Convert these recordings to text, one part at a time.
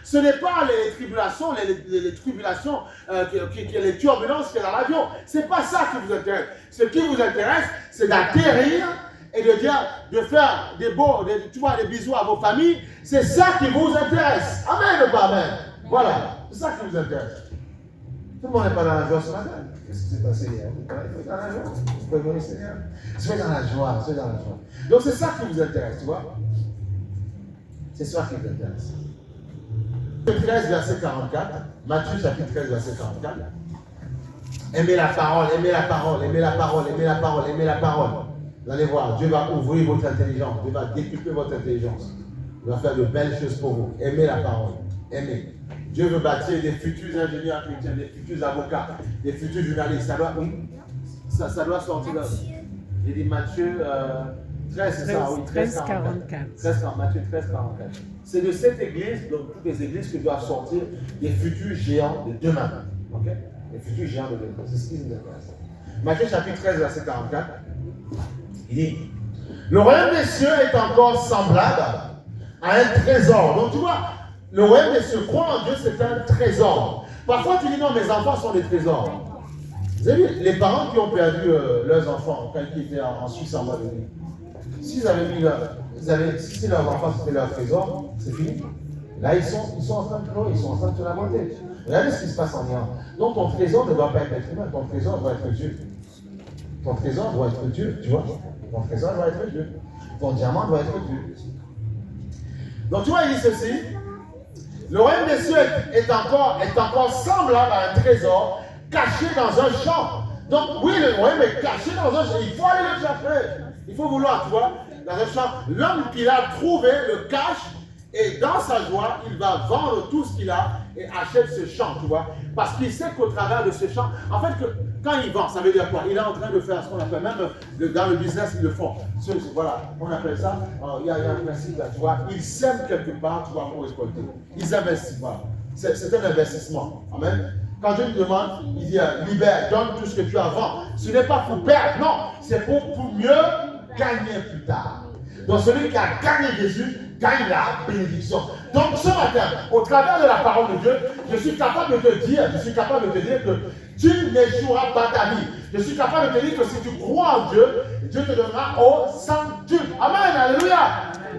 Ce n'est pas les tribulations, les tribulations, les turbulences qu'il y a dans l'avion. Ce n'est pas ça qui vous intéresse. Ce qui vous intéresse, c'est d'atterrir et de faire des bisous à vos familles. C'est ça qui vous intéresse. Amen ou pas amen? Voilà, c'est ça qui vous intéresse. Tout le monde n'est pas dans la joie ce matin. Qu'est-ce qui s'est passé hier? Il faut être dans la joie. Vous pouvez venir, Seigneur. Soyez dans la joie, soyez dans la joie. Donc c'est ça qui vous intéresse, tu vois. C'est ça qui vous intéresse. 13, verset 44. Matthieu, chapitre 13, verset 44. Aimez la parole, aimez la parole, aimez la parole, aimez la parole, aimez la parole. Vous allez voir, Dieu va ouvrir votre intelligence. Dieu va décupler votre intelligence. Il va faire de belles choses pour vous. Aimez la parole. Aimez. Dieu veut bâtir des futurs ingénieurs chrétiens, des futurs avocats, des futurs journalistes. Ça doit sortir là. J'ai dit Matthieu 13, c'est ça, oui, 13, 44. Matthieu 13, 44. C'est de cette église, donc toutes les églises, que doivent sortir des futurs géants de demain. Okay? Les futurs géants de demain. C'est ce qui nous intéresse. Matthieu chapitre 13, verset 44. Il dit, le royaume des cieux est encore semblable à un trésor. Donc tu vois, le royaume des cieux, croire en Dieu, c'est un trésor. Parfois tu dis non, mes enfants sont des trésors. Vous avez vu, les parents qui ont perdu leurs enfants quand ils étaient en Suisse en mois de vie, s'ils avaient mis si leurs enfants c'était leur trésor, c'est fini. Là, ils sont en train de pleurer, ils sont en train de se lamenter. Regardez ce qui se passe en Iran. Donc ton trésor ne doit pas être humain, ton trésor doit être Dieu. Ton trésor doit être Dieu, tu vois. Ton trésor doit être Dieu. Ton diamant doit être Dieu. Donc tu vois, il dit ceci. Le royaume des cieux est encore semblable à un trésor caché dans un champ. Donc oui, le royaume est caché dans un champ. Il faut aller le chercher. Il faut vouloir, tu vois, dans un champ. L'homme qui l'a trouvé le cache et dans sa joie, il va vendre tout ce qu'il a et achète ce champ, tu vois. Parce qu'il sait qu'au travers de ce champ, en fait, quand il vend, ça veut dire quoi? Il est en train de faire ce qu'on appelle, même dans le business, ils le font. Voilà, on appelle ça, il y a un principe là, tu vois. Ils sèment quelque part, tu vois, pour récolter. Ils investissent, voilà. C'est un investissement. Amen. Quand Dieu te demande, il dit, libère, donne tout ce que tu as, vends. Ce n'est pas pour perdre, non. C'est pour mieux gagner plus tard. Donc celui qui a gagné Jésus, gagne la bénédiction. Donc ce matin, au travers de la parole de Dieu, je suis capable de te dire que tu n'échoueras pas ta vie. Je suis capable de te dire que si tu crois en Dieu, Dieu te donnera au centuple. Amen, alléluia.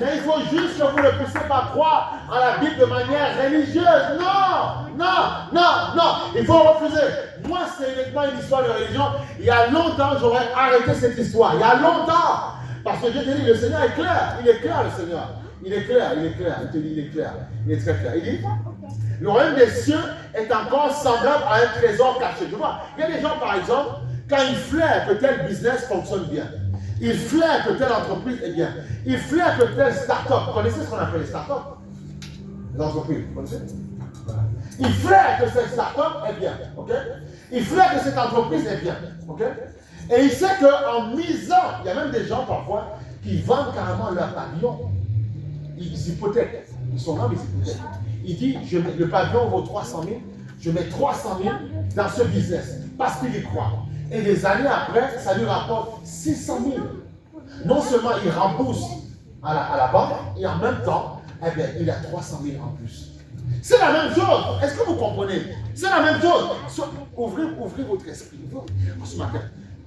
Mais il faut juste que vous ne puissiez pas croire en la Bible de manière religieuse. Non, non, non, non. Il faut refuser. Moi, c'est uniquement une histoire de religion. Il y a longtemps, j'aurais arrêté cette histoire. Il y a longtemps. Parce que Dieu te dit, le Seigneur est clair. Il est clair, le Seigneur. Il est clair, il est clair. Il te dit, il est clair. Il est très clair. Il dit, le royaume des cieux est encore semblable à un trésor caché. Tu vois, il y a des gens, par exemple, quand ils flairent que tel business fonctionne bien, ils flairent que telle entreprise est bien, ils flairent que telle start-up, vous connaissez ce qu'on appelle les start-up? Les entreprises, vous connaissez? Voilà. Ils flairent que cette start-up est bien, ok? Ils flairent que cette entreprise est bien, ok? Et il sait qu'en misant, il y a même des gens parfois qui vendent carrément leur pavillon. Ils hypothèquent. Son homme, ils hypothèquent. Il dit, le pavillon vaut 300 000, je mets 300 000 dans ce business parce qu'il y croit. Et des années après, ça lui rapporte 600 000. Non seulement il rembourse à la banque, et en même temps, eh bien, il a 300 000 en plus. C'est la même chose. Est-ce que vous comprenez? C'est la même chose. Ouvrez votre esprit. Ce matin,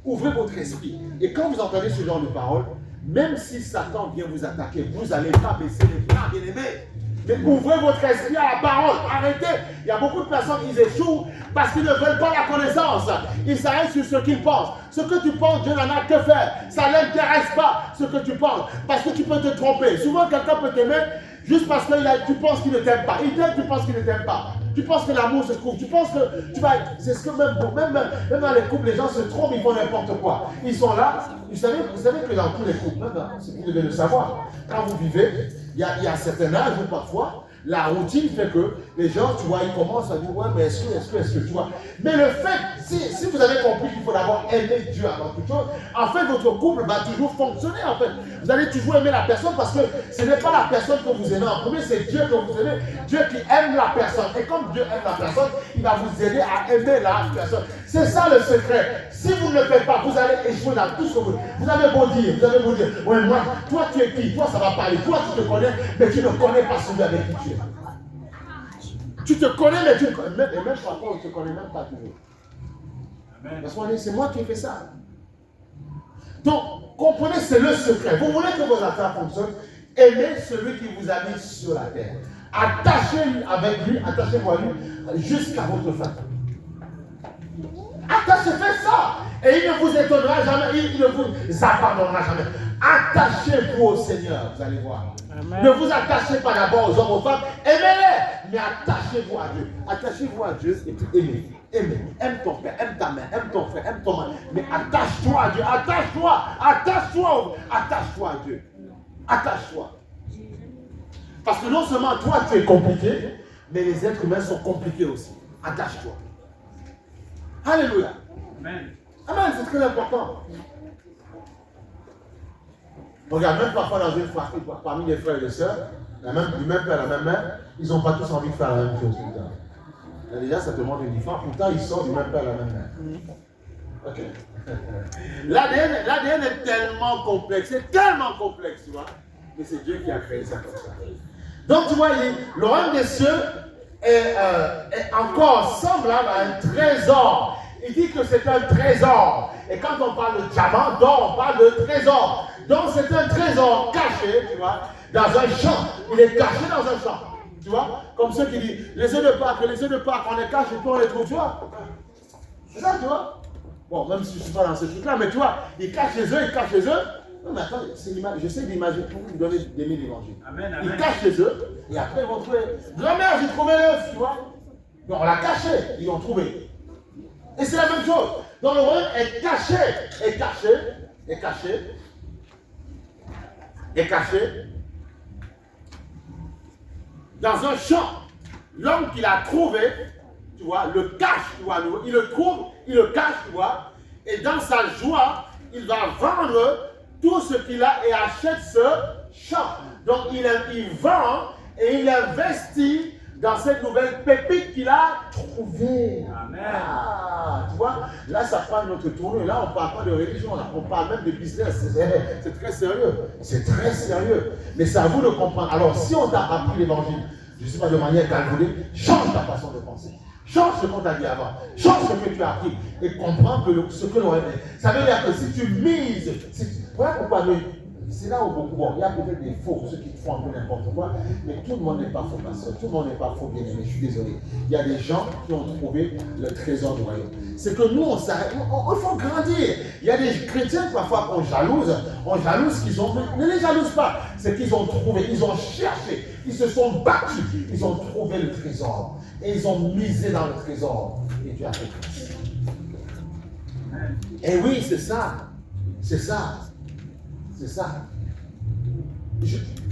ouvrez votre esprit. Et quand vous entendez ce genre de paroles, même si Satan vient vous attaquer, vous n'allez pas baisser les bras, bien aimés. Mais ouvrez votre esprit à la parole. Arrêtez. Il y a beaucoup de personnes qui échouent parce qu'ils ne veulent pas la connaissance. Ils s'arrêtent sur ce qu'ils pensent. Ce que tu penses, Dieu n'en a que faire. Ça ne l'intéresse pas ce que tu penses. Parce que tu peux te tromper. Souvent, quelqu'un peut t'aimer juste parce que tu penses qu'il ne t'aime pas. Il t'aime, tu penses qu'il ne t'aime pas. Tu penses que l'amour se trouve. Tu penses que tu vas. C'est ce que même dans les couples, les gens se trompent, ils font n'importe quoi. Ils sont là. Vous savez que dans tous les couples, vous devez le savoir. Quand vous vivez, il y a un certain âge où parfois, la routine fait que les gens, tu vois, ils commencent à dire, ouais, mais est-ce que, tu vois. Mais le fait, si vous avez compris qu'il faut d'abord aimer Dieu avant toute chose, en fait, votre couple va toujours fonctionner, en fait. Vous allez toujours aimer la personne parce que ce n'est pas la personne que vous aimez en premier, c'est Dieu que vous aimez. Dieu qui aime la personne. Et comme Dieu aime la personne, il va vous aider à aimer la personne. C'est ça le secret. Si vous ne le faites pas, vous allez échouer dans tout ce que vous avez beau dire, ouais, moi, toi tu es qui? Toi ça va parler, toi tu te connais, mais tu ne connais pas celui avec qui tu es. Tu te connais, mais tu ne connais même, et même parfois on ne te connaît même pas toujours. Parce qu'on dit, c'est moi qui ai fait ça. Donc, comprenez, c'est le secret. Vous voulez que vos affaires fonctionnent, aimez celui qui vous a mis sur la terre. Attachez-vous avec lui, attachez-vous à lui jusqu'à votre fin. Attachez, faites ça. Et il ne vous étonnera jamais, il ne vous abandonnera jamais. Attachez-vous au Seigneur, vous allez voir. Amen. Ne vous attachez pas d'abord aux hommes, aux femmes, aimez-les, mais attachez-vous à Dieu. Attachez-vous à Dieu et puis aimez. Aimez. Aime ton père, aime ta mère, aime ton frère, aime ton mari. Mais attache-toi à Dieu, attache-toi à Dieu. Attache-toi. Parce que non seulement toi tu es compliqué, mais les êtres humains sont compliqués aussi. Attache-toi. Alléluia. Amen. Amen, c'est très important. Regarde, même parfois dans une famille, parmi les frères et les sœurs, du même père, la même mère, ils n'ont pas tous envie de faire la même chose. Là, déjà, ça te montre une différence. Pourtant, ils sont du même père, la même mère. Ok. L'ADN est tellement complexe, tu vois. Mais c'est Dieu qui a créé ça comme ça. Donc, tu vois, le royaume des cieux est encore semblable à un trésor. Il dit que c'est un trésor. Et quand on parle de diamant, d'or, on parle de trésor. Donc c'est un trésor caché, tu vois, dans un champ. Il est caché dans un champ. Tu vois, comme ceux qui disent, les œufs de Pâques, on les cache et puis on les trouve, tu vois. C'est ça, tu vois. Bon, même si je ne suis pas dans ce truc-là, mais tu vois, ils cachent les œufs. Non, mais attends, j'essaie d'imaginer pour vous donner d'aimer l'évangile. Ils cachent les œufs et après ils vont trouver. Grand-mère, j'ai trouvé l'œuf, tu vois. Donc on l'a caché, ils l'ont trouvé. Et c'est la même chose. Donc le royaume est caché dans un champ. L'homme qui l'a trouvé, tu vois, le cache, tu vois, il le trouve, il le cache, tu vois, et dans sa joie, il va vendre tout ce qu'il a et achète ce champ. Donc il vend et il investit dans cette nouvelle pépite qu'il a trouvée. Amen. Ah, tu vois, là ça prend une autre tournure. Là on ne parle pas de religion, là, on parle même de business. C'est très sérieux. C'est très sérieux. Mais c'est à vous de comprendre. Alors si on t'a appris l'évangile, je ne sais pas de manière calculée, change ta façon de penser. Change ce qu'on t'a dit avant. Change ce que tu as appris. Et comprends que ce que l'on aime. Ça veut dire que si tu mises, voilà pourquoi c'est là où beaucoup, bon, il y a peut-être des faux, ceux qui font un peu n'importe quoi, mais tout le monde n'est pas faux, pasteur, tout le monde n'est pas faux, bien aimé, je suis désolé. Il y a des gens qui ont trouvé le trésor du royaume. C'est que nous, on s'arrête, il faut grandir. Il y a des chrétiens, parfois, qu'on jalouse qu'ils ont, ne les jalouse pas, c'est qu'ils ont trouvé, ils ont cherché, ils se sont battus, ils ont trouvé le trésor, et ils ont misé dans le trésor, et Dieu a fait grâce. Et oui, c'est ça.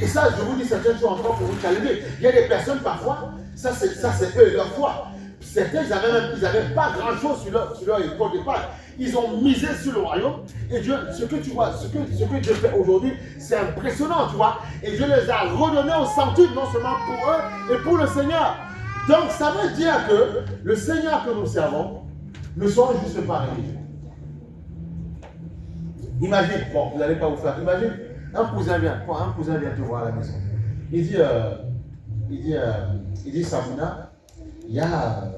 Et ça, je vous dis certaines choses encore pour vous challenger. Il y a des personnes parfois, ça c'est eux, leur foi. Certains, ils n'avaient pas grand-chose sur leur école de Pâques. Ils ont misé sur le royaume. Et Dieu, ce que tu vois, ce que Dieu fait aujourd'hui, c'est impressionnant, tu vois. Et Dieu les a redonnés au centuple, non seulement pour eux, et pour le Seigneur. Donc, ça veut dire que le Seigneur que nous servons ne sont juste pas religieux. Imagine, bon, vous n'allez pas vous faire, imagine, un cousin vient te voir à la maison. Il dit Sabrina, il y a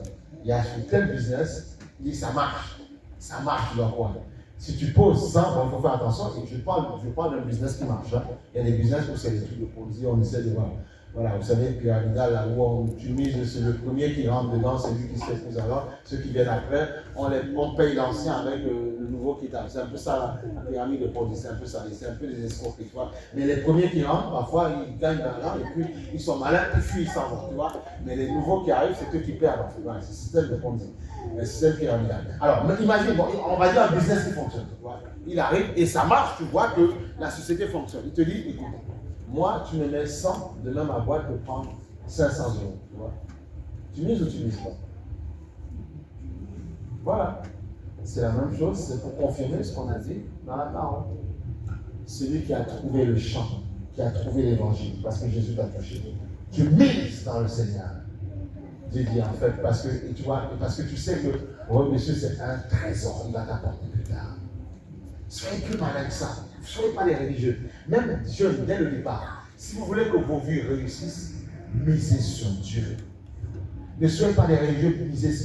tel business, il dit ça marche, tu dois croire. Si tu poses ça, il faut faire attention, et je parle d'un business qui marche. Hein. Il y a des business où c'est des trucs de politique, on essaie de voir. Voilà, vous savez, pyramidal, là où tu mises sur le premier qui rentre dedans, c'est lui qui se fait plus alors. Ceux qui viennent après, on paye l'ancien avec le nouveau qui tape. C'est un peu ça, la pyramide de Ponzi, c'est un peu ça, c'est un peu des escroqueries, tu vois. Mais les premiers qui rentrent, parfois, ils gagnent de l'argent et puis ils sont malins, ils fuient, ils s'en vont, tu vois. Mais les nouveaux qui arrivent, c'est eux qui perdent, en fait. Voilà, c'est le système de Ponzi, le système pyramidal. Alors, imagine, bon, on va dire un business qui fonctionne, tu vois. Il arrive et ça marche, tu vois que la société fonctionne. Il te dit, écoute, moi, tu me mets 100, demain ma boîte peut prendre 500 €. Tu vois. Tu mises ou tu mises pas? Voilà. C'est la même chose, c'est pour confirmer ce qu'on a dit dans la parole. Celui qui a trouvé le champ, qui a trouvé l'évangile, parce que Jésus t'a touché. Tu mises dans le Seigneur. Dieu dit en fait, parce que, et tu vois, parce que tu sais que, oh monsieur, c'est un trésor, il va t'apporter plus tard. Soyez plus malin avec ça. Ne soyez pas des religieux. Même jeunes, dès le départ, si vous voulez que vos vies réussissent, misez sur Dieu. Ne soyez pas des religieux, misez sur